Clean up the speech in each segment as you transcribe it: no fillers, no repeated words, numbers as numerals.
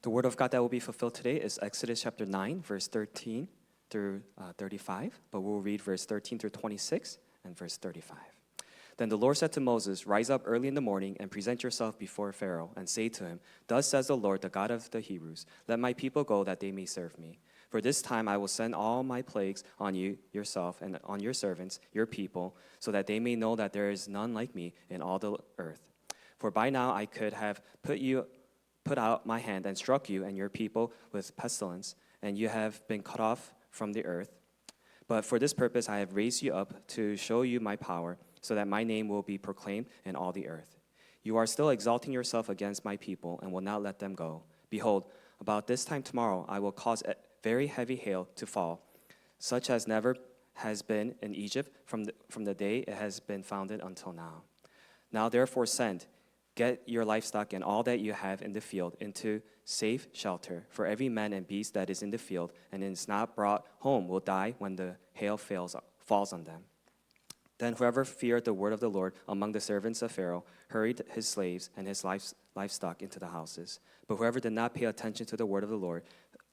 The word of God that will be fulfilled today is Exodus chapter 9, verse 13 through 35, but we'll read verse 13 through 26 and verse 35. Then the Lord said to Moses, "Rise up early in the morning and present yourself before Pharaoh and say to him, 'Thus says the Lord, the God of the Hebrews, let my people go that they may serve me. For this time I will send all my plagues on you yourself and on your servants, your people, so that they may know that there is none like me in all the earth. For by now I could have put out my hand and struck you and your people with pestilence, and you have been cut off from the earth. But for this purpose I have raised you up to show you my power, so that my name will be proclaimed in all the earth. You are still exalting yourself against my people and will not let them go. Behold, about this time tomorrow I will cause very heavy hail to fall, such as never has been in Egypt from the day it has been founded until now. Now therefore send, get your livestock and all that you have in the field into safe shelter, for every man and beast that is in the field and is not brought home will die when the hail falls on them." Then whoever feared the word of the Lord among the servants of Pharaoh hurried his slaves and his livestock into the houses. But whoever did not pay attention to the word of the Lord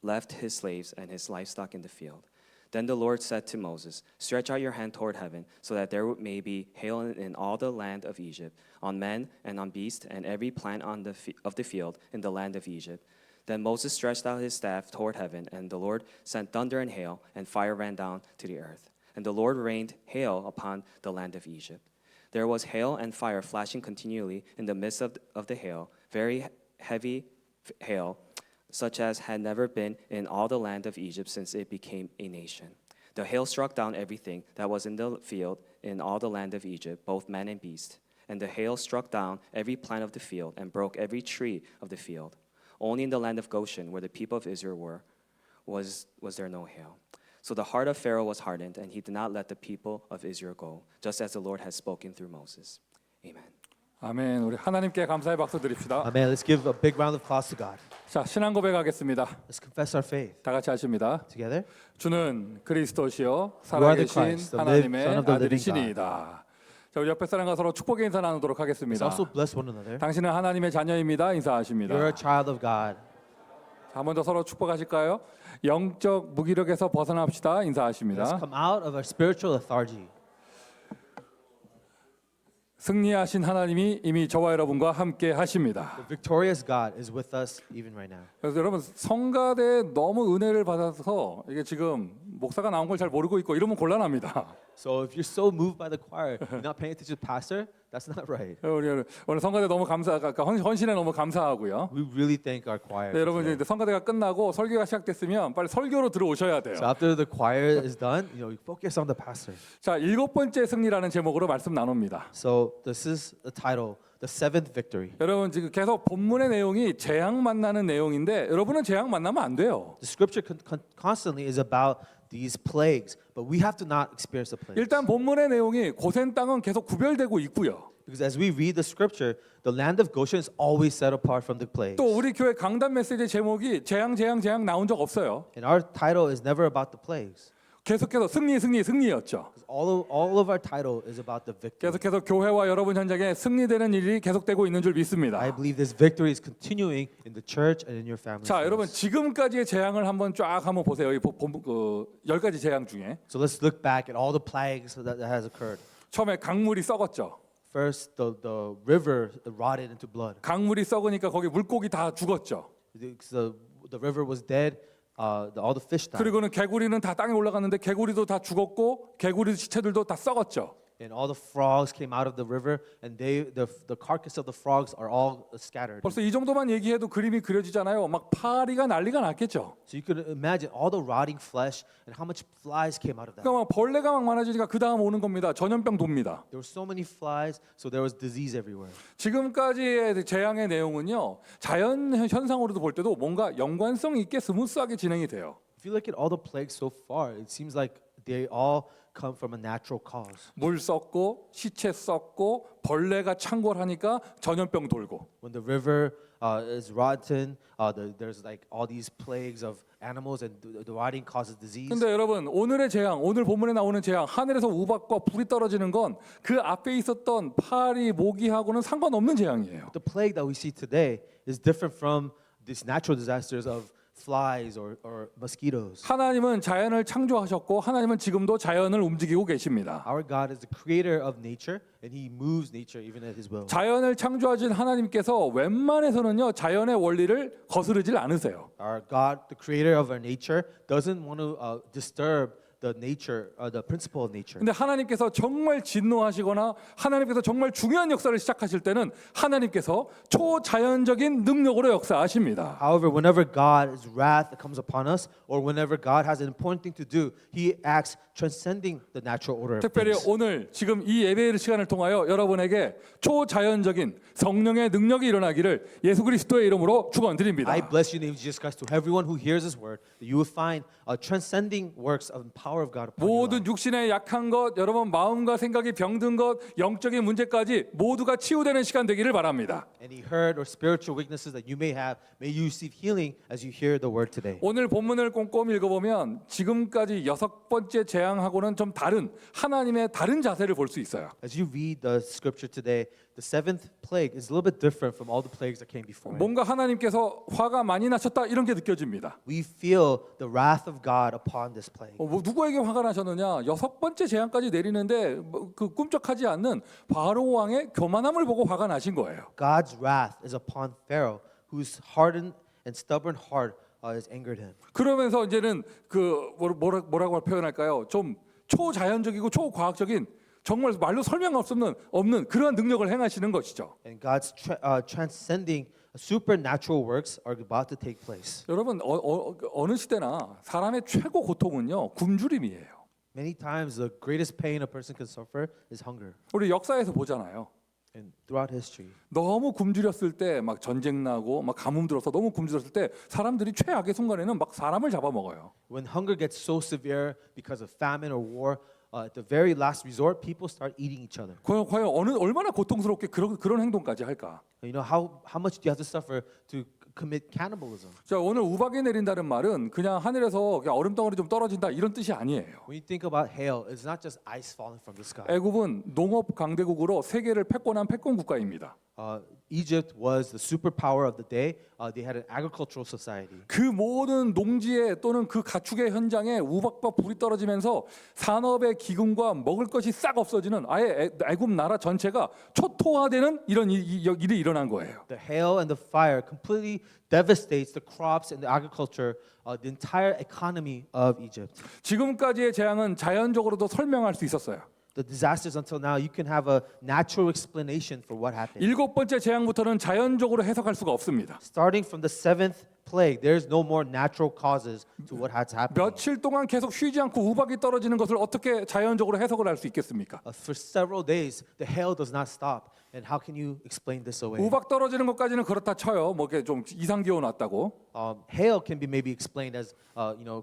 left his slaves and his livestock in the field. Then the Lord said to Moses, "Stretch out your hand toward heaven, so that there may be hail in all the land of Egypt, on men and on beasts, and every plant of the field in the land of Egypt." Then Moses stretched out his staff toward heaven, and the Lord sent thunder and hail, and fire ran down to the earth. And the Lord rained hail upon the land of Egypt. There was hail and fire flashing continually in the midst of the hail, very heavy hail, such as had never been in all the land of Egypt since it became a nation. The hail struck down everything that was in the field in all the land of Egypt, both man and beast. And the hail struck down every plant of the field and broke every tree of the field. Only in the land of Goshen, where the people of Israel were, was there no hail. So the heart of Pharaoh was hardened, and he did not let the people of Israel go, just as the Lord has spoken through Moses. Amen. 아멘. 우리 하나님께 감사의 박수 드립시다. Amen. Let's give a big round of applause to God. 자, 신앙 고백하겠습니다. Let's confess our faith 다 같이 하십니다. together. 주는 그리스도시요 You are the 살아계신 Christ, the 하나님의 Son of the living 아들이시니이다. 자, 우리 옆에 사람과 서로 축복의 인사 나누도록 Let's 하겠습니다. also bless one another. 당신은 하나님의 자녀입니다. 인사하십니다. You're a child of God. 한 번 더 서로 축복하실까요? 영적 무기력에서 벗어납시다. Let's 인사하십니다. come out of our spiritual lethargy. 승리하신 하나님이 이미 저와 여러분과 함께 하십니다. The victorious God is with us even right now. 그래서 여러분 성가대에 너무 은혜를 받아서 이게 지금 목사가 나온 걸 잘 모르고 있고 이러면 곤란합니다. So if you're so moved by the choir, you're not paying attention to the pastor, that's not right. 우리 오늘 성가대 너무 헌신에 너무 감사하고요. We really thank our choir. 네, 여러분 이제 성가대가 끝나고 설교가 시작됐으면 빨리 설교로 들어오셔야 돼요. So after the choir is done, you focus on the pastor. 자, 7번째 승리라는 제목으로 말씀 나눕니다. So this is the title, the seventh victory. 여러분 지금 계속 본문의 내용이 재앙 만나는 내용인데 여러분은 재앙 만나면 안 돼요. The scripture constantly is about these plagues, but we have to not experience the plagues. 일단 본문의 내용이 고센 땅은 계속 구별되고 있고요. Because as we read the scripture, the land of Goshen is always set apart from the plagues. 또 우리 교회 강단 메시지 제목이 재앙 나온 적 없어요. And our title is never about the plagues. 계속해서 승리였죠. All of our title is about the victory. 계속해서 교회와 여러분 현장에 승리되는 일이 계속되고 있는 줄 믿습니다. I believe this victory is continuing in the church and in your family. 자, 여러분 지금까지의 재앙을 한번 보세요. 이 10가지 재앙 중에 So let's look back at all the plagues that has occurred. 처음에 강물이 썩었죠. First, the river rotted into blood. 강물이 썩으니까 거기 물고기 다 죽었죠. The river was dead. All the fish died. 그리고는 개구리는 다 땅에 올라갔는데 개구리도 다 죽었고 개구리 시체들도 다 썩었죠. And all the frogs came out of the river, and the carcass of the frogs are all scattered. 벌써 이 정도만 얘기해도 그림이 그려지잖아요. 막 파리가 난리가 났겠죠. So you could imagine all the rotting flesh and how much flies came out of that. 그러니까 막 벌레가 막 많아지니까 그 다음 오는 겁니다. 전염병 돕니다. There were so many flies, so there was disease everywhere. 지금까지의 재앙의 내용은요. 자연 현상으로도 볼 때도 뭔가 연관성 있게 스무스하게 진행이 돼요. If you look at all the plagues so far, it seems like they all come from a natural cause. 물 썩고 시체 썩고 벌레가 창궐하니까 전염병 돌고. When the river is rotten, there's like all these plagues of animals, and the rotting causes disease. 근데 여러분 오늘의 재앙, 오늘 본문에 나오는 재앙, 하늘에서 우박과 불이 떨어지는 건 그 앞에 있었던 파리, 모기하고는 상관없는 재앙이에요. The plague that we see today is different from these natural disasters of flies or mosquitoes. 하나님은 자연을 창조하셨고 하나님은 지금도 자연을 움직이고 계십니다. Our God is the creator of nature, and He moves nature even at His will. 자연을 창조하신 하나님께서 웬만해서는요 자연의 원리를 거스르질 않으세요. Our God, the creator of our nature, doesn't want to disturb the nature, the principle of nature. 근데 하나님께서 정말 진노하시거나 하나님께서 정말 중요한 역사를 시작하실 때는 하나님께서 초자연적인 능력으로 역사하십니다. However, whenever God's wrath comes upon us, or whenever God has an important thing to do, He acts transcending the natural order of 특별히 things. 오늘 지금 이 예배 시간을 통하여 여러분에게 초자연적인 성령의 능력이 일어나기를 예수 그리스도의 이름으로 축원드립니다. I bless you in the name of Jesus Christ to everyone who hears this word, that you will find transcending works of the power of God upon your life. 모든 육신의 약한 것, 여러분 마음과 생각이 병든 것, 영적인 문제까지 모두가 치유되는 시간 되기를 바랍니다. Any hurt or spiritual weaknesses that you may have, may you receive healing as you hear the word today. 오늘 본문을 꼼꼼히 읽어보면 지금까지 6번째 재앙하고는 좀 다른 하나님의 다른 자세를 볼 수 있어요. As you read the scripture today, the seventh plague is a little bit different from all the plagues that came before it. 뭔가 하나님께서 화가 많이 나셨다 이런 게 느껴집니다. We feel the wrath of God upon this plague. 뭐 누구에게 화가 나셨느냐? 6번째 재앙까지 내리는데 그 꿈쩍하지 않는 바로 왕의 교만함을 보고 화가 나신 거예요. God's wrath is upon Pharaoh, whose hardened and stubborn heart has angered him. 그러면서 이제는 그 뭐라고 표현할까요? 좀 초자연적이고 초과학적인 정말 말로 설명할 수 없는 그러한 능력을 행하시는 것이죠. And God's transcending supernatural works are about to take place. 여러분 어느 시대나 사람의 최고 고통은요 굶주림이에요. Many times the greatest pain a person can suffer is hunger. 우리 역사에서 보잖아요. And throughout history, 너무 굶주렸을 때 막 전쟁 나고 막 가뭄 들어서 너무 굶주렸을 때 사람들이 최악의 순간에는 막 사람을 잡아먹어요. when hunger gets so severe because of famine or war, at the very last resort, people start eating each other. 과연 얼마나 고통스럽게 그런 행동까지 할까? You know how much do you have to suffer to commit cannibalism? 자, 오늘 우박이 내린다는 말은 그냥 하늘에서 그냥 얼음덩어리 좀 떨어진다 이런 뜻이 아니에요. When you think about hail, it's not just ice falling from the sky. 애굽은 농업 강대국으로 세계를 패권한 패권 국가입니다. Egypt was the superpower of the day. They had an agricultural society. 그 모든 농지에 또는 그 가축의 현장에 우박과 불이 떨어지면서 산업의 기금과 먹을 것이 싹 없어지는 아예 애굽 나라 전체가 초토화되는 이런 일이 일어난 거예요. The hail and the fire completely devastates the crops and the agriculture, the entire economy of Egypt. 지금까지의 재앙은 자연적으로도 설명할 수 있었어요. The disasters until now, you can have a natural explanation for what happened. 7번째 재앙부터는 자연적으로 해석할 수가 없습니다. Starting from the seventh plague, there's no more natural causes to what has happened. 며칠 동안 계속 쉬지 않고 우박이 떨어지는 것을 어떻게 자연적으로 해석을 할 수 있겠습니까? For several days, the hail does not stop. And how can you explain this away? 우박 떨어지는 것까지는 그렇다 쳐요. 뭐 이렇게 좀 이상 기온 왔다고. Hail can be maybe explained as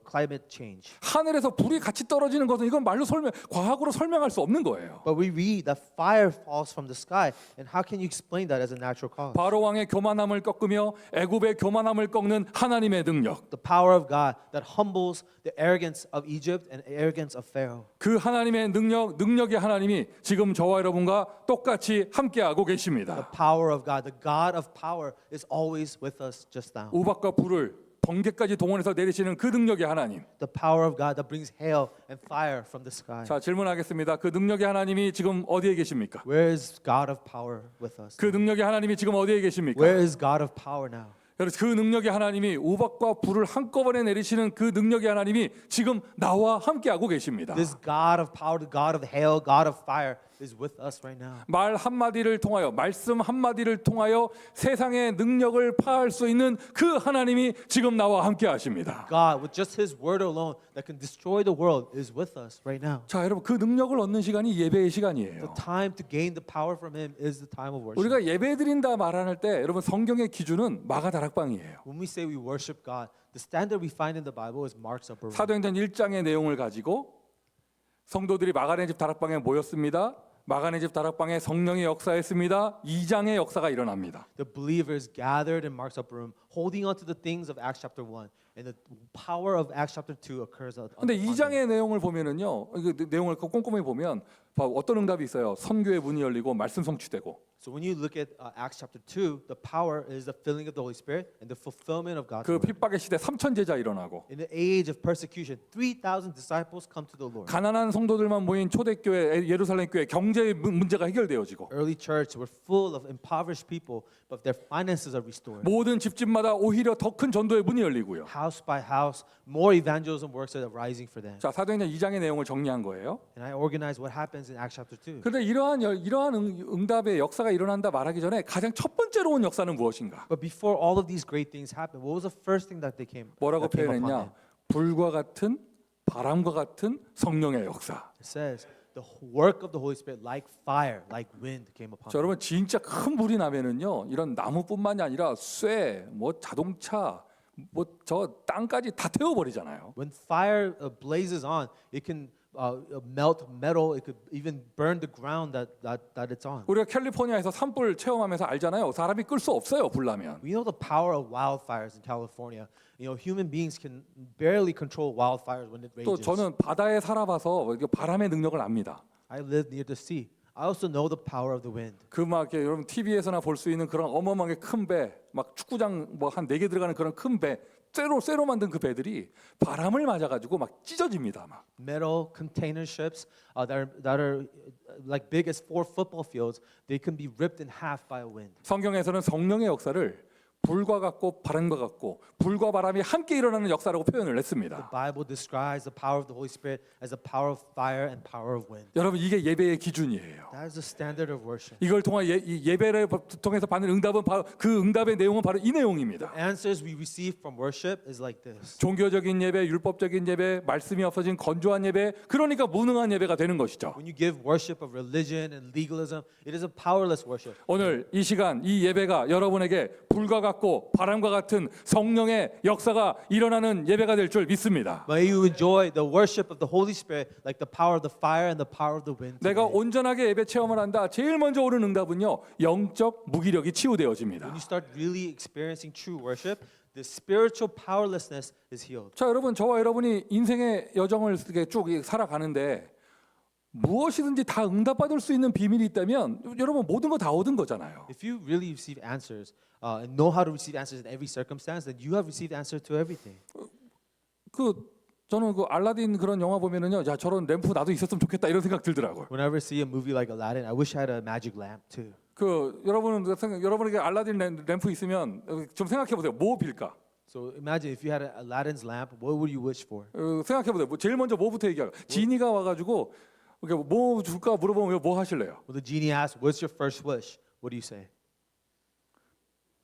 climate change. 하늘에서 불이 같이 떨어지는 것은 이건 말로 과학으로 설명할 수 없는 거예요. But we read that fire falls from the sky, and how can you explain that as a natural cause? 바로 왕의 교만함을 꺾으며 애굽의 교만함을 꺾는 하나님의 능력. The power of God that humbles the arrogance of Egypt and arrogance of Pharaoh. 그 하나님의 능력의 하나님이 지금 저와 여러분과 똑같이 함께하고 The 계십니다. power of God, the God of power, is always with us just now. 우박과 불을 번개까지 동원해서 내리시는 그 능력의 하나님. The power of God that brings hail and fire from the sky. 자, 질문하겠습니다. 그 능력의 하나님이 지금 어디에 계십니까? Where is God of power with us? 그 능력의 하나님이 지금 어디에 계십니까? Where is God of power now? 여러분, 그 능력의 하나님이 우박과 불을 한꺼번에 내리시는 그 능력의 하나님이 지금 나와 함께하고 계십니다. This God of power, the God of hail, God of fire, is with us right now. 말 한마디를 통하여 말씀 한마디를 통하여 세상의 능력을 파할 수 있는 그 하나님이 지금 나와 함께 하십니다. God, with just His word alone, that can destroy the world, is with us right now. 자, 여러분, 그 능력을 얻는 시간이 예배의 시간이에요. The time to gain the power from Him is the time of worship. 우리가 예배 드린다 말할 때 여러분 성경의 기준은 마가다락방이에요. When we say we worship God, the standard we find in the Bible is Mark's upper room. 사도행전 1장의 내용을 가지고 성도들이 마가네 집 다락방에 모였습니다. 마가네 집 다락방에 성령이 역사했습니다. 2장의 역사가 일어납니다. The believers gathered in Mark's upper room, holding on to the things of Acts chapter 1, and the power of Acts chapter 2 occurs. 근데 2장의 내용을 보면은요, 그 내용을 꼼꼼히 보면 어떤 응답이 있어요. 선교의 문이 열리고 말씀 성취되고. So when you look at Acts chapter 2, the power is the filling of the Holy Spirit and the fulfillment of God's 그 word. 핍박의 시대 3천 제자 일어나고 In the age of persecution, 3,000 disciples come to the Lord. 가난한 성도들만 모인 초대교회 예루살렘 교회 경제 문제가 해결되어지고 Early church were full of impoverished people, but their finances are restored. 모든 집집마다 오히려 더 큰 전도의 문이 열리고요. House by house, more evangelism works are rising for them. 자, 사도행전 2장의 내용을 정리한 거예요. And I organize what happens in Acts chapter 2. 그런데 이러한 응답의 역사가 일어난다 말하기 전에 가장 첫 번째로 온 역사는 무엇인가? But before all of these great things happened, what was the first thing that 뭐라고 that came upon them? 표현했냐? 불과 같은 바람과 같은 성령의 역사. It says the work of the Holy Spirit, like fire, like wind, came upon 자, them. 여러분 진짜 큰 불이 나면은요, 이런 나무뿐만이 아니라 쇠, 뭐 자동차, 뭐 저 땅까지 다 태워버리잖아요. When fire blazes on, it can melt metal. It could even burn the ground that it's on. 우리가 캘리포니아에서 산불 체험하면서 알잖아요. 사람이 끌 수 없어요, 불나면. We know the power of wildfires in California. You know, human beings can barely control wildfires when it 또 rages. 저는 바다에 살아봐서 이게 바람의 능력을 압니다. I live near the sea. I also know the power of the wind. 그 막 여러분 TV에서나 볼 수 있는 그런 어마어마하게 큰 배, 막 축구장 뭐 한 4개 들어가는 그런 큰 배, 쇠로 만든 그 배들이 바람을 맞아가지고 막 찢어집니다, 막. Metal container ships that are like big as 4 football fields, they can be ripped in half by a wind. 성경에서는 성령의 역사를 불과 같고 바람과 같고 불과 바람이 함께 일어나는 역사라고 표현을 The 했습니다. Bible describes the power of the Holy Spirit as the power of fire and power of wind. 여러분 이게 예배의 기준이에요. That is the standard of worship. 이걸 통한 예배를 통해서 받는 응답은 바로 그 응답의 내용은 바로 이 내용입니다. Answers we receive from worship is like this. 종교적인 예배, 율법적인 예배, 말씀이 없어진 건조한 예배, 그러니까 무능한 예배가 되는 것이죠. When you give worship of religion and legalism, it is a powerless worship. 오늘 이 시간 이 예배가 여러분에게 불과 같고 바람과 같은 성령의 역사가 일어나는 예배가 될 줄 믿습니다. May you enjoy the worship of the Holy Spirit like the power of the fire and the power of the wind. 내가 today. 온전하게 예배 체험을 한다. 제일 먼저 오는 응답은요. 영적 무기력이 치유되어집니다. When you start really experiencing true worship, the spiritual powerlessness is healed. 자, 여러분 저와 여러분이 인생의 여정을 이렇게 쭉 살아가는데 무엇이든지 다 응답받을 수 있는 비밀이 있다면 여러분 모든 거 다 얻은 거잖아요. If you really receive answers and know how to receive answers in every circumstance, then you have received answer to everything. 저는 그 알라딘 그런 영화 보면은요, 야 저런 램프 나도 있었으면 좋겠다 이런 생각 들더라고요. Whenever I see a movie like Aladdin, I wish I had a magic lamp too. 여러분에게 알라딘 램프 있으면 좀 생각해 보세요. 뭐 빌까? So imagine if you had Aladdin's lamp, what would you wish for? 생각해 보세요. 제일 먼저 뭐부터 얘기할까? 지니가 와가지고 뭐 줄까 물어보면 뭐 하실래요? Well, the genie asks, "What's your first wish?" What do you say?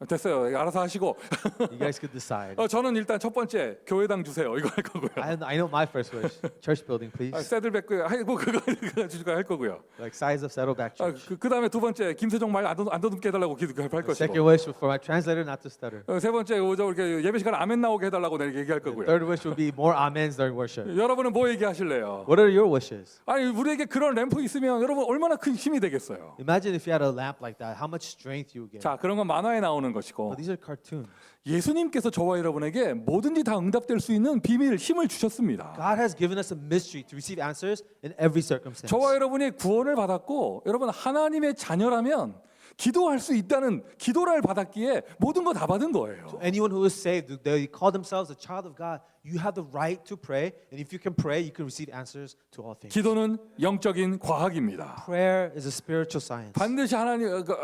됐어요. 알아서 하시고. You guys could decide. 저는 일단 첫 번째 교회당 주세요. 이거 할 거고요. I know my first wish. Church building, please. 새들백 뭐 그거 주가 할 거고요. Like size of Saddleback Church. 그다음에 두 번째 김세종 말 안 더듬게 해달라고 할 The second 것이고. wish for my translator not to stutter. 세 번째 이렇게 예배 시간 아멘 나오게 해달라고 내가 얘기할 The 거고요. third wish would be more amens during worship. 여러분은 뭐 얘기하실래요? What are your wishes? 아니 우리에게 그런 램프 있으면 여러분 얼마나 큰 힘이 되겠어요. Imagine if you had a lamp like that, how much strength you would get. 자, 그런 건 만화에 나오는 것이고 But these are cartoons. 예수님께서 저와 여러분에게 뭐든지 다 응답될 수 있는 비밀 힘을 주셨습니다. God has given us a mystery to receive answers in every circumstance. 저와 여러분이 구원을 받았고 여러분 하나님의 자녀라면 기도할 수 있다는 기도를 받았기에 모든 거 다 받은 거예요. Anyone who is saved, they call themselves a child of God. You have the right to pray, and if you can pray, you can receive answers to all things. 기도는 영적인 과학입니다. Prayer is a spiritual science.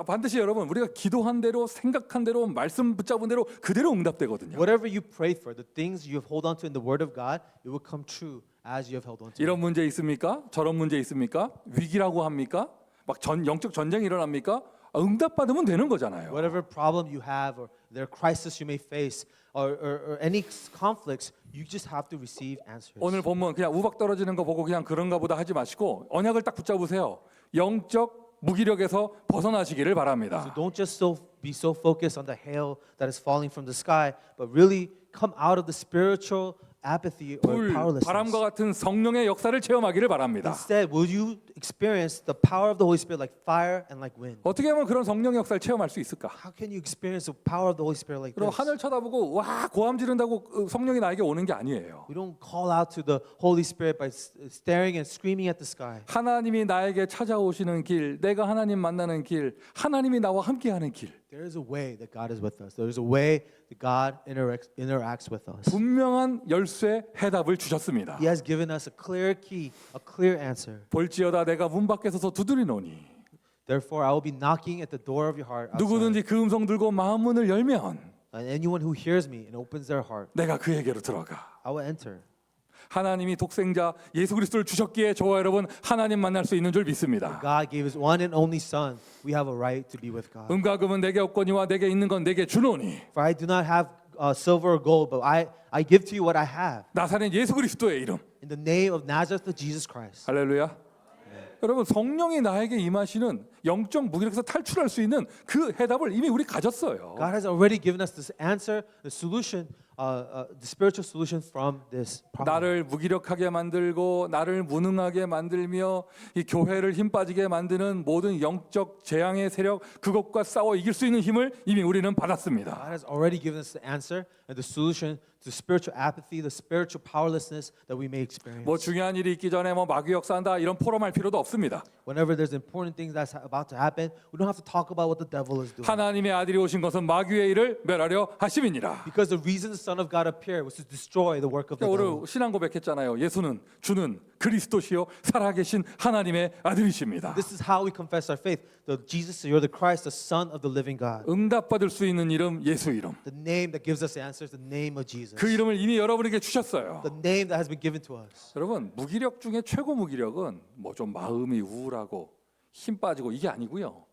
반드시 여러분 우리가 기도한 대로 생각한 대로 말씀 붙잡은 대로 그대로 응답되거든요. Whatever you pray for, the things you have hold on to in the Word of God, it will come true as you have held on to. 이런 문제 있습니까? 저런 문제 있습니까? 위기라고 합니까? 막 영적 전쟁이 일어납니까? 응답받으면 되는 거잖아요. Whatever problem you have, or their crisis you may face, or any conflicts, you just have to receive answers. 오늘 보면 그냥 우박 떨어지는 거 보고 그냥 그런가 보다 하지 마시고 언약을 딱 붙잡으세요. 영적 무기력에서 벗어나시기를 So 바랍니다. don't just be so focused on the hail that is falling from the sky, but really come out of the spiritual apathy or 불, powerlessness. 바람과 같은 성령의 역사를 체험하기를 바랍니다. Instead, will you experience the power of the Holy Spirit like fire and like wind? 어떻게 하면 그런 성령의 역사를 체험할 수 있을까? How can you experience the power of the Holy Spirit like 그럼 this? 하늘 쳐다보고 와 고함 지른다고 성령이 나에게 오는 게 아니에요. We don't call out to the Holy Spirit by staring and screaming at the sky. 하나님이 나에게 찾아오시는 길, 내가 하나님 만나는 길, 하나님이 나와 함께하는 길. There is a way that God is with us. There is a way that God interacts with us. 분명한 열쇠 해답을 주셨습니다. He has given us a clear key, a clear answer. 볼지어다 내가 문 밖에 서서 두드리노니 Therefore, I will be knocking at the door of your heart outside. 누구든지 그 음성 들고 마음 문을 열면 And anyone who hears me and opens their heart, 내가 그에게로 들어가. I will enter. 하나님이 독생자 예수 그리스도를 주셨기에 저와 여러분 하나님 만날 수 있는 줄 믿습니다. God gave His one and only Son. We have a right to be with God. 은과 금은 내게 없거니와 내게 있는 건 내게 주노니 For I do not have silver or gold, but I give to you what I have. 나사렛 예수 그리스도의 이름. In the name of Nazareth of Jesus Christ. 할렐루야. 여러분 성령이 나에게 임하시는 영적 무기력에서 탈출할 수 있는 그 해답을 이미 우리 가졌어요. God has already given us this answer, the solution, the spiritual solution from this problem. 나를 무기력하게 만들고 나를 무능하게 만들며 이 교회를 힘 빠지게 만드는 모든 영적 재앙의 세력 그것과 싸워 이길 수 있는 힘을 이미 우리는 받았습니다. God has already given us the answer and the solution to spiritual apathy, the spiritual powerlessness that we may experience. 뭐 중요한 일이 있기 전에 뭐 마귀 역사한다 이런 포럼할 필요도 없습니다. Whenever there's important things that's about to happen, we don't have to talk about what the devil is doing. 하나님의 아들이 오신 것은 마귀의 일을 멸하려 하심이니라. Because the reason the Son of God appeared was to destroy the work of the devil. 오늘 신앙 고백했잖아요. 예수는 주는 그리스도시요 살아계신 하나님의 아들이십니다. This is how we confess our faith. Jesus, you're the Christ, the Son of the living God. 응답받을 수 있는 이름 예수 이름. The name that gives us the answer is the name of Jesus. 그 이름을 이미 여러분에게 주셨어요. The name that has been given to us. 여러분 무기력 중에 최고 무기력은 뭐 좀 마음이 우울하고 힘 빠지고 이게 아니고요.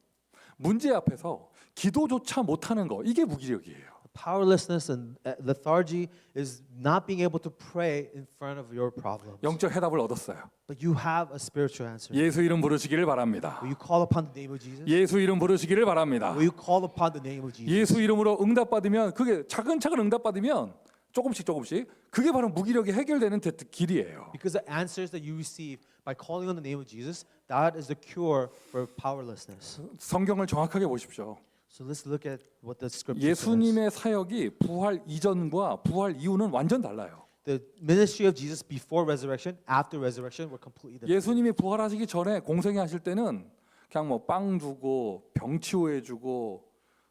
문제 앞에서 기도조차 못하는 거 이게 무기력이에요. Powerlessness and lethargy is not being able to pray in front of your problems. 영적 해답을 얻었어요. But you have a spiritual answer. 예수 이름 부르시기를 바랍니다. Will you call upon the name of Jesus? 예수 이름 부르시기를 바랍니다. Will you call upon the name of Jesus? 예수 이름으로 응답받으면 그게 차근차근 응답받으면 조금씩 그게 바로 무기력이 해결되는 길이에요. Because the answers that you receive by calling on the name of Jesus, that is the cure for powerlessness. 성경을 정확하게 보십시오. So let's look at what the scripture says. 예수님의 사역이 부활 이전과 부활 이후는 완전 달라요. The ministry of Jesus before resurrection, after resurrection were completely different. 예수님이 부활하시기 전에 공생애 하실 때는 그냥 뭐 빵 주고 병 치유해 주고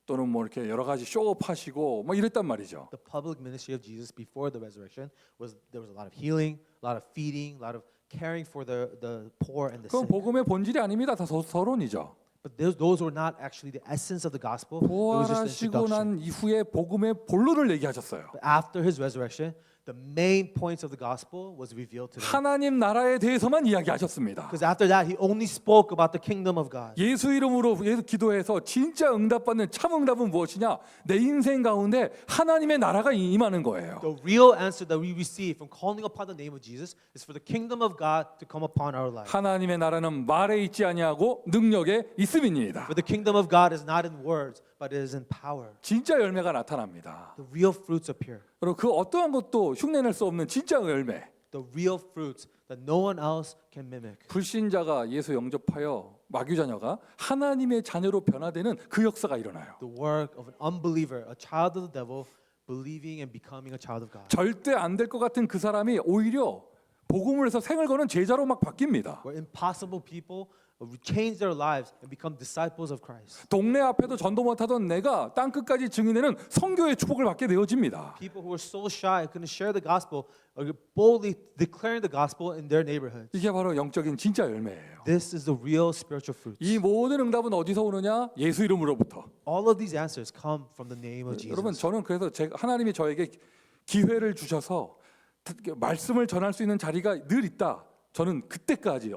또는 뭐 이렇게 여러 가지 쇼업하시고 뭐 이랬단 말이죠. The public ministry of Jesus before the resurrection was there was a lot of healing, a lot of feeding, a lot of caring for the poor and the 그건 sick. 복음의 본질이 아닙니다. 다 서론이죠. But those were not actually the essence of the gospel. It was just the 부활하시고 introduction. 난 이후에 복음의 본론을 얘기하셨어요. But after his resurrection, the main points of the gospel was revealed to them. 하나님 나라에 대해서만 이야기하셨습니다. Because after that, he only spoke about the kingdom of God. 예수 이름으로 예수 기도해서 진짜 응답받는 참 응답은 무엇이냐? 내 인생 가운데 하나님의 나라가 임하는 거예요. The real answer that we receive from calling upon the name of Jesus is for the kingdom of God to come upon our life. 하나님의 나라는 말에 있지 아니하고 능력에 있음이니이다. But the kingdom of God is not in words, but it is in power. 진짜 열매가 나타납니다. The real fruits appear. 그리고 그 어떠한 것도 흉내낼 수 없는 진짜 열매. The real fruits that no one else can mimic. 불신자가 예수 영접하여 마귀 자녀가 하나님의 자녀로 변화되는 그 역사가 일어나요. The work of an unbeliever, a child of the devil, believing and becoming a child of God. 절대 안 될 것 같은 그 사람이 오히려 복음을 해서 생을 거는 제자로 막 바뀝니다. Where impossible people change their lives and become disciples of Christ. 동네 앞에도 전도 못하던 내가 땅 끝까지 증인되는 선교의 축복을 받게 되어집니다. People who are so shy couldn't share the gospel are boldly declaring the gospel in their neighborhoods. 이게 바로 영적인 진짜 열매예요. This is the real spiritual fruits. 이 모든 응답은 어디서 오느냐? 예수 이름으로부터. All of these answers come from the name of Jesus. 여러분 저는 그래서 하나님이 저에게 기회를 주셔서 말씀을 전할 수 있는 자리가 늘 있다. 저는 그때까지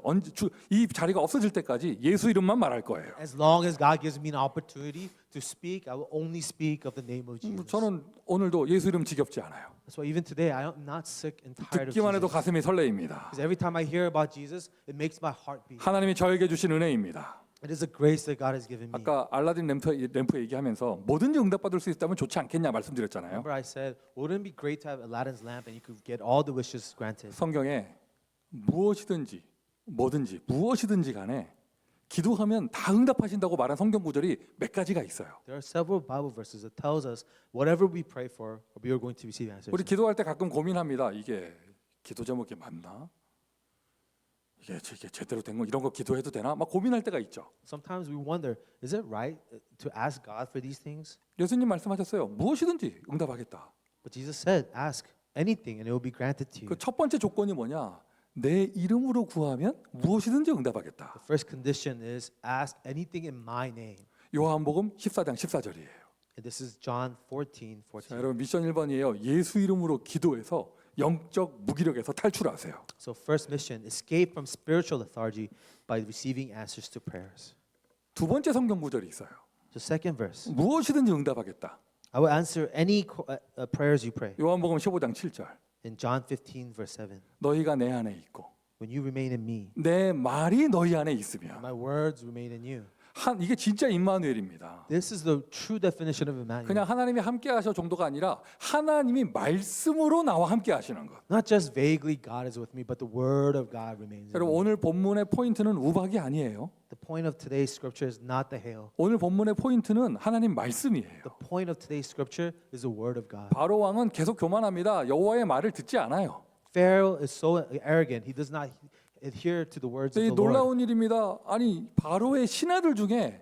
이 자리가 없어질 때까지 예수 이름만 말할 거예요. As long as God gives me an opportunity to speak, I will only speak of the name of Jesus. 저는 오늘도 예수 이름 지겹지 않아요. That's why even today I'm not sick and tired of 듣기만 해도 Jesus. 가슴이 설레입니다. Because every time I hear about Jesus, it makes my heart beat. 하나님이 저에게 주신 은혜입니다. It is a grace that God has given me. 아까 알라딘 램프 얘기하면서 뭐든지 응답받을 수 있다면 좋지 않겠냐 말씀드렸잖아요. Remember I said, wouldn't it be great to have Aladdin's lamp and you could get all the wishes granted? 성경에 무엇이든지 뭐든지 무엇이든지 간에 기도하면 다 응답하신다고 말한 성경 구절이 몇 가지가 있어요. There are several Bible verses that tells us whatever we pray for, we are going to receive answers. 우리 기도할 때 가끔 고민합니다. 이게 기도 제목이 맞나? 이게 제대로 된 거 이런 거 기도해도 되나? 막 고민할 때가 있죠. Sometimes we wonder, is it right to ask God for these things? 예수님 말씀하셨어요. 무엇이든지 응답하겠다. But Jesus said, ask anything and it will be granted to you. 그 첫 번째 조건이 뭐냐? 내 이름으로 구하면 무엇이든지 응답하겠다. The first condition is ask anything in my name. 요한복음 14장 14절이에요. And this is John 14:14. 자, 여러분 미션 1번이에요. 예수 이름으로 기도해서 영적 무기력에서 탈출하세요. So first mission, escape from spiritual lethargy by receiving answers to prayers. 두 번째 성경 구절이 있어요. The second verse, 무엇이든지 응답하겠다. I will answer any prayers you pray. 요한복음 15장 7절. In John 15 verse 7, 너희가 내 안에 있고 when you remain in me, 내 말이 너희 안에 and 있으면 my words remain in you. 이게 진짜 임마누엘입니다. This is the true definition of Emmanuel. 그냥 하나님이 함께 하셔 정도가 아니라 하나님이 말씀으로 나와 함께 하시는 것. Not just vaguely God is with me, but the word of God remains in 여러분 me. 오늘 본문의 포인트는 우박이 아니에요. The point of today's scripture is not the hail. 오늘 본문의 포인트는 하나님 말씀이에요. The point of today's scripture is the word of God. 바로 왕은 계속 교만합니다. 여호와의 말을 듣지 않아요. Pharaoh is so arrogant. He does not adhere to the words of 이 the Lord. 놀라운 일입니다. 아니 바로의 신하들 중에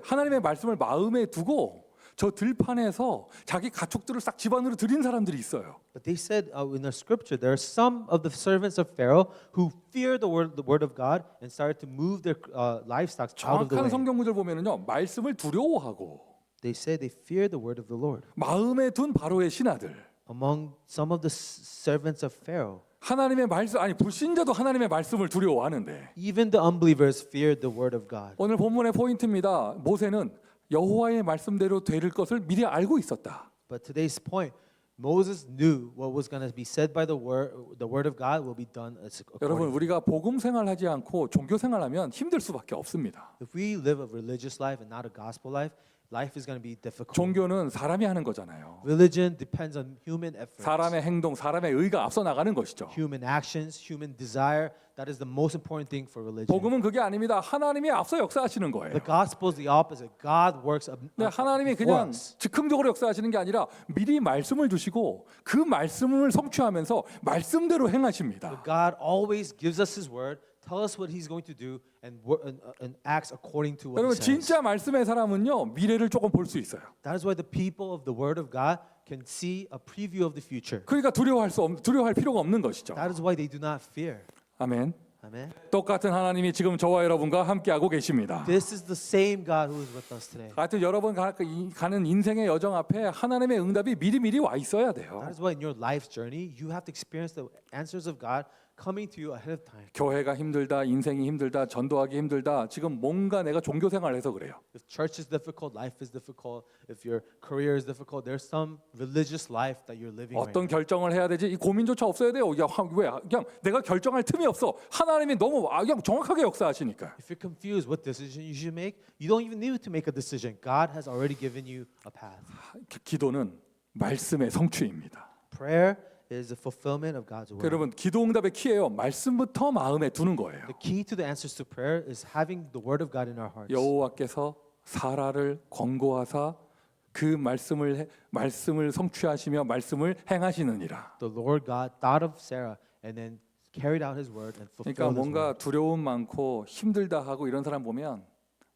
하나님의 말씀을 마음에 두고 저 들판에서 자기 가축들을 싹 집안으로 들인 사람들이 있어요. But they said in the scripture, there are some of the servants of Pharaoh who feared the word of God and started to move their livestock out of the 정확한 way. 성경 구절 보면은요 말씀을 두려워하고 They said they feared the word of the Lord. 마음에 둔 바로의 신하들. Among some of the servants of Pharaoh, 하나님의 말씀 불신자도 하나님의 말씀을 두려워하는데 even the unbelievers feared the word of God. 오늘 본문의 포인트입니다. 모세는 여호와의 말씀대로 될 것을 미리 알고 있었다. But today's point, Moses knew what was going to be said by the word of God will be done 여러분 accordingly. 우리가 복음 생활하지 않고 종교 생활하면 힘들 수밖에 없습니다. If we live a religious life and not a gospel life, life is going to be difficult. 종교는 사람이 하는 거잖아요. Religion depends on human efforts. 사람의 행동, 사람의 의가 앞서 나가는 것이죠. Human actions, human desire, that is the most important thing for religion. 복음은 그게 아닙니다. 하나님이 앞서 역사하시는 거예요. The gospel is the opposite. God works 네, 하나님이 before 그냥 us. 즉흥적으로 역사하시는 게 아니라 미리 말씀을 주시고 그 말씀을 성취하면서 말씀대로 행하십니다. God always gives us His word, tell us what He's going to do, and acts according to what He 여러분 says. 진짜 말씀의 사람은요 미래를 조금 볼 수 있어요. That is why the people of the word of God can see a preview of the future. 그러니까 두려워할 필요가 없는 것이죠. That is why they do not fear. 아멘. Amen. 똑같은 하나님이 지금 저와 여러분과 함께하고 계십니다. This is the same God who is with us today. 하여튼 여러분 가는 인생의 여정 앞에 하나님의 응답이 미리미리 와 있어야 돼요. That is why in your life's journey, you have to experience the answers of God coming to you ahead of time. 교회가 힘들다, 인생이 힘들다, 전도하기 힘들다. 지금 뭔가 내가 종교 생활해서 그래요. If church is difficult, life is difficult. If your career is difficult, there's some religious life that you're living right 어떤 now. 결정을 해야 되지? 이 고민조차 없어야 돼요. 왜 그냥 내가 결정할 틈이 없어. 하나님이 너무 그냥 정확하게 역사하시니까. If you're confused what decision you should make, you don't even need to make a decision. God has already given you a path. 기도는 말씀의 성취입니다. Prayer is the fulfillment of God's word. 여러분 기도 응답의 키예요. 말씀부터 마음에 두는 거예요. The key to the answers to prayer is having the word of God in our hearts. 여호와께서 사라를 권고하사 그 말씀을 성취하시며 말씀을 행하시느니라. The Lord God thought of Sarah and then carried out His word and 그러니까 fulfilled His 뭔가 word. 두려움 많고 힘들다 하고 이런 사람 보면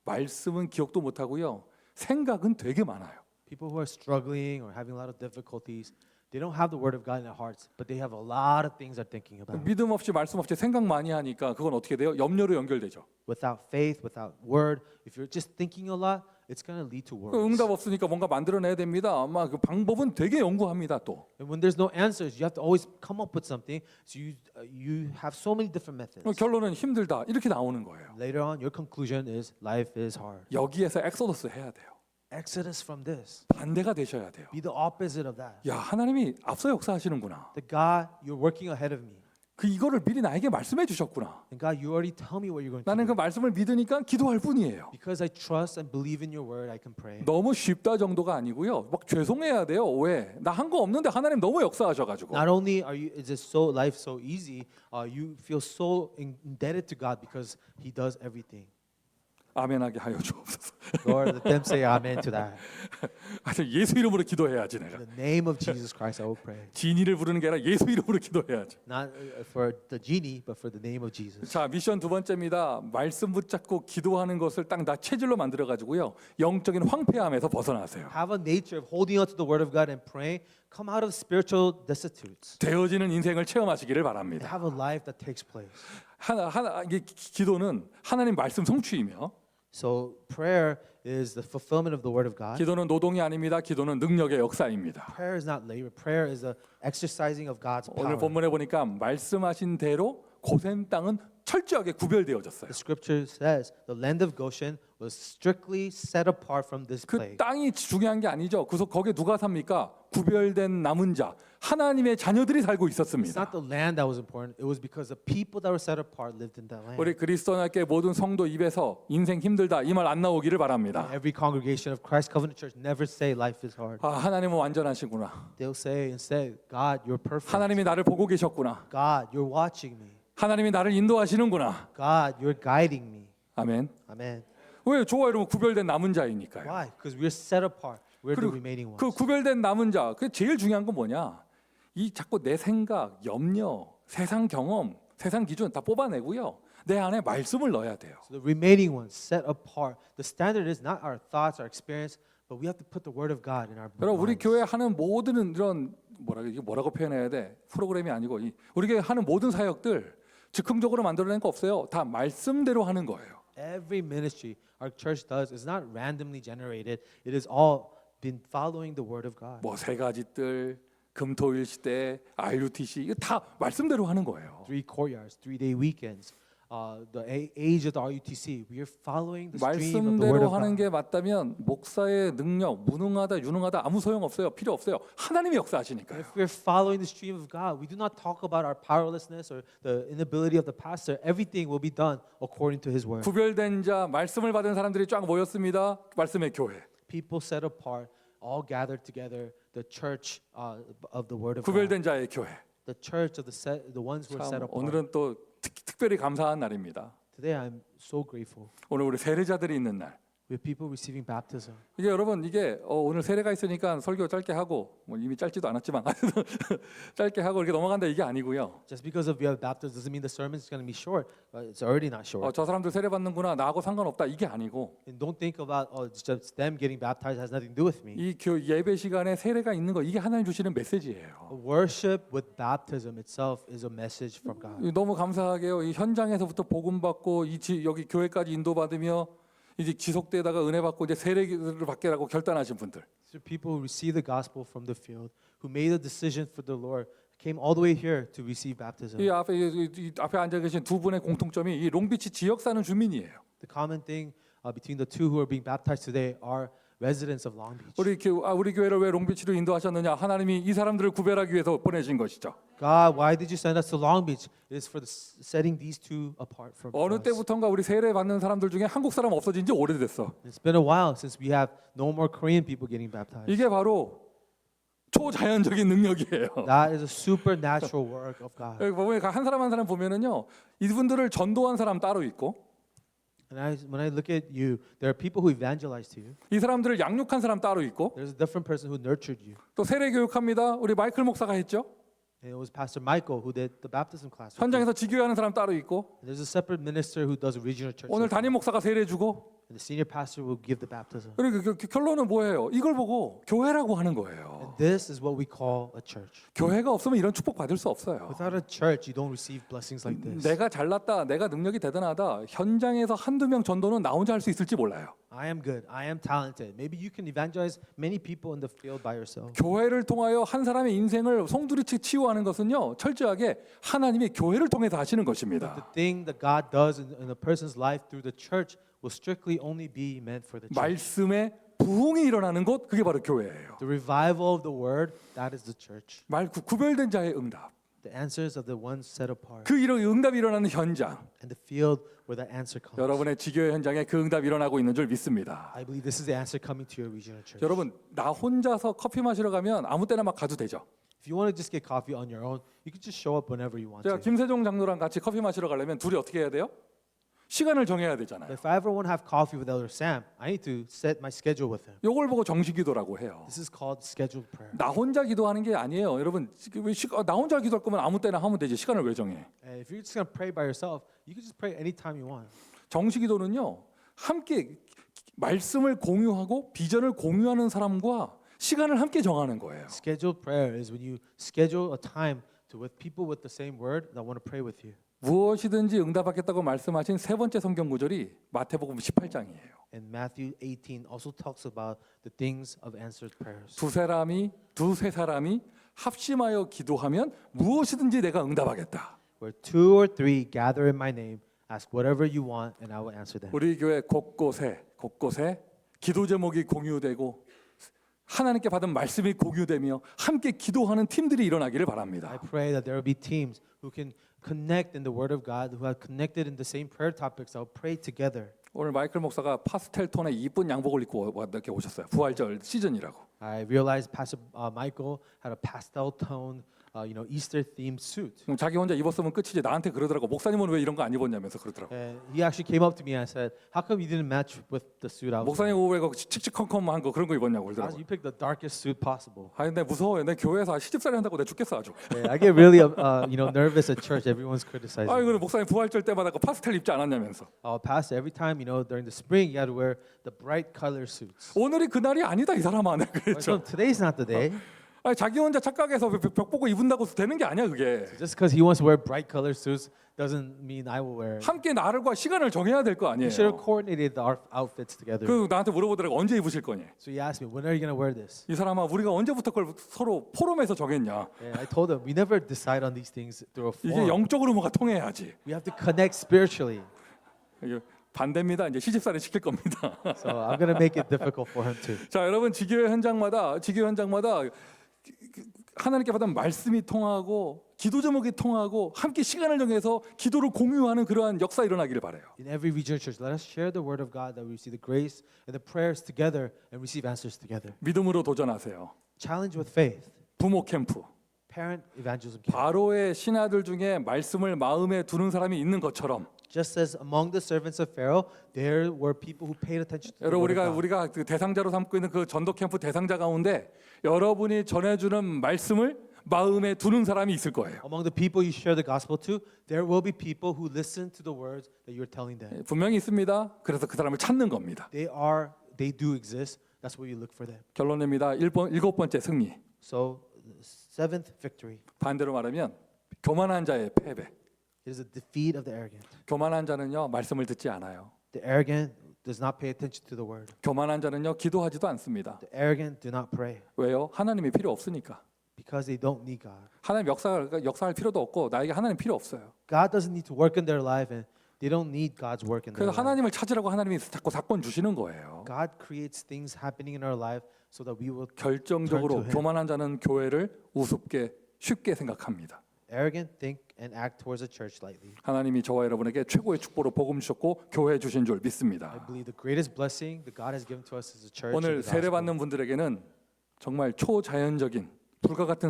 말씀은 기억도 못 하고요. 생각은 되게 많아요. People who are struggling or having a lot of difficulties, they don't have the word of God in their hearts, but they have a lot of things they're thinking about. 믿음 없이 말씀 없이 생각 많이 하니까 그건 어떻게 돼요? 염려로 연결되죠. Without faith, without word, if you're just thinking a lot, it's going to lead to worries. 응답 없으니까 뭔가 만들어내야 됩니다. 아마 그 방법은 되게 연구합니다. 또 And when there's no answers, you have to always come up with something. So you have so many different methods. 결론은 힘들다 이렇게 나오는 거예요. Later on, your conclusion is life is hard. 여기에서 엑소더스 해야 돼요. Exodus from this. 반대가 되셔야 돼요. Be the opposite of that. 야 하나님이 앞서 역사하시는구나. The God, you're working ahead of me. 이거를 미리 나에게 말씀해 주셨구나. And God, you already tell me what you're going to 나는 그 do. 말씀을 믿으니까 기도할 뿐이에요. Because I trust and believe in your word, I can pray. 너무 쉽다 정도가 아니고요. 막 죄송해야 돼요. 왜? 나 한 거 없는데 하나님 너무 역사하셔가지고. Not only is it so life so easy, you feel so indebted to God because He does everything. 아멘하게 하여 주옵소서. Lord, let them say amen to that. 하여튼 예수 이름으로 기도해야지 내가. In the name of Jesus Christ, I will pray. 지니를 부르는 게 아니라 예수 이름으로 기도해야지. Not for the genie, but for the name of Jesus. 자, 미션 두 번째입니다. 말씀 붙잡고 기도하는 것을 딱 나 체질로 만들어 가지고요. 영적인 황폐함에서 벗어나세요. Have a nature of holding on to the word of God and praying. Come out of spiritual destitutes. 되어지는 인생을 체험하시기를 And 바랍니다. have a life that takes place. 이게 기도는 하나님 말씀 성취이며 So prayer is the fulfillment of the word of God. 기도는 노동이 아닙니다. 기도는 능력의 역사입니다. Prayer is not labor. Prayer is the exercising of God's 오늘 power. 본문에 보니까 말씀하신 대로 고센 땅은 철저하게 구별되어졌어요. The scripture says the land of Goshen was strictly set apart from this 그 plague. 땅이 중요한 게 아니죠. 그래서 거기에 누가 삽니까? 구별된 남은 자, 하나님의 자녀들이 살고 It's 있었습니다. not the land that was important. It was because the people that were set apart lived in that land. 우리 그리스도인께 모든 성도 입에서 인생 힘들다 이 말 안 나오기를 바랍니다. Every congregation of Christ Covenant Church never say life is hard. 아, 하나님은 완전하시구나. They'll say instead, God, you're perfect. 하나님이 나를 보고 계셨구나. God, you're watching me. 하나님이 나를 인도하시는구나. God, you're guiding me. 아멘. Amen. 왜 좋아 이러면 구별된 남은 자이니까요. Why? Because we're set apart. We're the 그리고 remaining ones. 그 구별된 남은 자, 그 제일 중요한 건 뭐냐? 이 자꾸 내 생각, 염려, 세상 경험, 세상 기준 다 뽑아내고요. 내 안에 말씀을 넣어야 돼요. So the remaining ones set apart. The standard is not our thoughts, our experience, but we have to put the word of God in our 여러분 우리 minds. 교회 하는 모든 이런 뭐라고 표현해야 돼? 프로그램이 아니고 우리 교회 하는 모든 사역들 즉흥적으로 만들어낸 거 없어요. 다 말씀대로 하는 거예요. Every ministry our church does is not randomly generated. It is all been following the word of God. 뭐 세 가지 뜰, 금토일 시대, RUTC 이거 다 말씀대로 하는 거예요. 3 courtyards, 3-day weekends, the age of the RUTC. We are following the stream of the word 말씀대로 of 하는 God. 게 맞다면 목사의 능력, 무능하다, 유능하다 아무 소용 없어요. 필요 없어요. 하나님이 역사하시니까요. If we're following the stream of God, we do not talk about our powerlessness or the inability of the pastor. Everything will be done according to His word. 구별된 자, 말씀을 받은 사람들이 쫙 모였습니다. 말씀의 교회. People set apart, all gathered together. The church of the word of God. 구별된 자의 교회. The church of the ones who are set 참 apart. 오늘은 또 특별히 감사한 날입니다. Today I'm so grateful. 오늘 우리 세례자들이 있는 날. We have people receiving baptism. 이게 여러분 이게 오늘 세례가 있으니까 설교 짧게 하고 뭐 이미 짧지도 않았지만 짧게 하고 이렇게 넘어간다 이게 아니고요. Just because we have baptism doesn't mean the sermon is going to be short. But it's already not short. 저 사람들 세례 받는구나 나하고 상관없다 이게 아니고 And don't think about it's just them getting baptized has nothing to do with me. 이 예배 시간에 세례가 있는 거 이게 하나님 주시는 메시지예요. Worship with baptism itself is a message from God. 너무 감사하게요. 이 현장에서부터 복음 받고 여기 교회까지 인도받으며 이제 지속되다가 은혜 받고 이제 세례를 받게라고 결단하신 분들. So people who receive the gospel from the field, who made a decision for the Lord, came all the way here to receive baptism. 이 앞에 앉아 계신 두 분의 공통점이 이 롱비치 지역 사는 주민이에요. The common thing between the two who are being baptized today are residents of Long Beach. 우리 교회를 왜 롱비치로 인도하셨느냐? 하나님이 이 사람들을 구별하기 위해서 보내신 것이죠. God, why did you send us to Long Beach? It is for setting these two apart from 어느 us. 때부턴가 우리 세례 받는 사람들 중에 한국 사람 없어진 지 오래됐어. It's been a while since we have no more Korean people getting baptized. 이게 바로 초자연적인 능력이에요. That is a supernatural work of God. 여기 보면 한 사람 한 사람 보면은요, 이분들을 전도한 사람 따로 있고, And when I look at you, there are people who evangelize to you. 이 사람들을 양육한 사람 따로 있고, There's a different person who nurtured you. 또 세례 교육합니다. 우리 마이클 목사가 했죠. And it was Pastor Michael who did the baptism class. with you. 현장에서 지교하는 사람 따로 있고, And there's a separate minister who does a regional church. 오늘 with you. 담임 목사가 세례 주고, And the senior pastor will give the baptism. 그리고 결론은 뭐예요? 이걸 보고 교회라고 하는 거예요. And this is what we call a church. 교회가 없으면 이런 축복 받을 수 없어요. Without a church, you don't receive blessings like this. 내가 잘났다, 내가 능력이 대단하다. 현장에서 한두 명 전도는 나 혼자 할 수 있을지 몰라요. I am good. I am talented. Maybe you can evangelize many people in the field by yourself. 교회를 통하여 한 사람의 인생을 송두리째 치유하는 것은요, 철저하게 하나님이 교회를 통해서 하시는 The 것입니다. thing that God does in a person's life through the church will strictly only be meant for the church. 말씀의 부흥이 일어나는 곳, 그게 바로 교회예요. The revival of the word, that is the church. 구별된 자의 응답. The answers of the ones set apart. 그 응답이 일어나는 현장, And the field where the answer comes. 여러분의 지교회 현장에 그 응답이 일어나고 있는 줄 믿습니다. I believe this is the answer coming to your regional church. 여러분, 나 혼자서 커피 마시러 가면 아무 때나 막 가도 되죠. If you want to just get coffee on your own, you can just show up whenever you want 제가 to. 김세종 장로랑 같이 커피 마시러 가려면 둘이 어떻게 해야 돼요? 시간을 정해야 되잖아요. But if I ever want to have coffee with Elder Sam, I need to set my schedule with him. 요걸 보고 정식기도라고 해요. This is called scheduled prayer. 나 혼자 기도하는 게 아니에요. 여러분, 나 혼자 기도할 거면 아무 때나 하면 되지. 시간을 왜 정해? And if you're just going to pray by yourself, you can just pray anytime you want. 정식기도는요. 함께 말씀을 공유하고 비전을 공유하는 사람과 시간을 함께 정하는 거예요. Scheduled prayer is when you schedule a time to with people with the same word that want to pray with you. 무엇이든지 응답받겠다고 말씀하신 세 번째 성경 구절이 마태복음 18장이에요. And Matthew 18 also talks about the things of answered prayers. 두세 사람이 합심하여 기도하면 무엇이든지 내가 응답하겠다. Where two or three gather in my name, ask whatever you want, and I will answer them. 우리 교회 곳곳에 기도 제목이 공유되고 하나님께 받은 말씀이 공유되며 함께 기도하는 팀들이 일어나기를 I 바랍니다. pray that there will be teams who can connect in the Word of God, who have connected in the same prayer topics. I'll pray together. 오늘 마이클 목사가 파스텔 톤의 이쁜 양복을 입고 이렇게 오셨어요. 부활절 시즌이라고. I realized Pastor Michael had a pastel tone, Easter themed suit. 그럼 자기 혼자 입었으면 끝이지. 나한테 그러더라고. 목사님은 왜 이런 거 안 입었냐면서 그러더라고. And he actually came up to me and said, "How come you didn't match with the suit I was 목사님 wearing? 왜 그 칙칙컴컴한 거 그런 거 입었냐고 그러더라고. You picked the darkest suit possible." 아 근데 무서워요. 내 교회에서 시집살이 한다고 내 죽겠어 아주. Yeah, I get really, nervous at church. Everyone's criticizing. 아 me. 그래 목사님 부활절 때마다 그 파스텔 입지 않았냐면서. Pastor, every time, during the spring, you had to wear the bright color suits. 오늘이 그날이 아니다 이 사람아. 네, So 그렇죠. today's not the day. 아니, 자기 혼자 착각해서 벽 보고 입은다고 되는 게 아니야 그게. Just because he wants to wear bright color suits doesn't mean I will wear it. 함께 날과 시간을 정해야 될 거 We should have 아니에요. coordinated our outfits together. 그 나한테 물어보더라고 언제 입으실 거니? So he asked me, when are you going to wear this? 이 사람아 우리가 언제부터 그걸 서로 포럼에서 정했냐? And I told him, we never decide on these things through a 이게 forum. 영적으로 뭔가 통해야지. We have to connect spiritually. 이게 반대입니다. 이제 시집살이 시킬 겁니다. So I'm going to make it difficult for him too. 자 여러분 지교회 현장마다 하나님께 받은 말씀이 통하고 기도 제목이 통하고 함께 시간을 정해서 기도를 공유하는 그러한 역사 일어나기를 바래요. In every regional church, let us share the word of God that we receive the grace and the prayers together and receive answers together. 믿음으로 도전하세요. Challenge with faith. 부모 캠프. Parent evangelism camp. 바로의 신하들 중에 말씀을 마음에 두는 사람이 있는 것처럼 Just as among the servants of Pharaoh, there were people who paid attention to the 여러분 word of God. 우리가 그 대상자로 삼고 있는 그 전도 캠프 대상자 가운데 여러분이 전해주는 말씀을 마음에 두는 사람이 있을 거예요. Among the people you share the gospel to, there will be people who listen to the words that you're telling them. 분명히 있습니다. 그래서 그 사람을 찾는 겁니다. They do exist. That's where you look for them. 결론입니다. 일곱 번째 승리. So, seventh victory. 반대로 말하면 교만한 자의 패배. It is a defeat of the arrogant. 교만한 자는요 말씀을 듣지 않아요. The arrogant does not pay attention to the word. 교만한 자는요 기도하지도 않습니다. The arrogant do not pray 왜요? 하나님이 필요 없으니까. because they don't need God. 하나님 역사할 필요도 없고 나에게 하나님 필요 없어요. God doesn't need to work in their life, and they don't need God's work in their 그래서 life. 하나님을 찾으라고 하나님이 자꾸 사건 주시는 거예요. God creates things happening in our life so that we will. 결정적으로 turn to Him. 교만한 자는 교회를 우습게 쉽게 생각합니다. Arrogant think and act towards the church lightly. 하나님이 저와 여러분에게 최고의 축복으로 복음 주셨고 교회 주신 줄 I 믿습니다. believe the greatest blessing that God has given to us as a church. 오늘 is the 세례 gospel. 받는 분들에게는 정말 초자연적인 불과 같은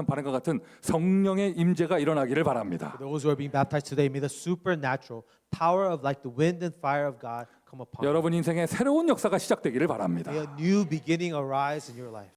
반응과 같은 성령의 임재가 일어나기를 바랍니다. For those who are being baptized today, may the supernatural power of like the wind and fire of God come upon you. 여러분 인생에 새로운 역사가 시작되기를 바랍니다. May a new beginning arise in your life.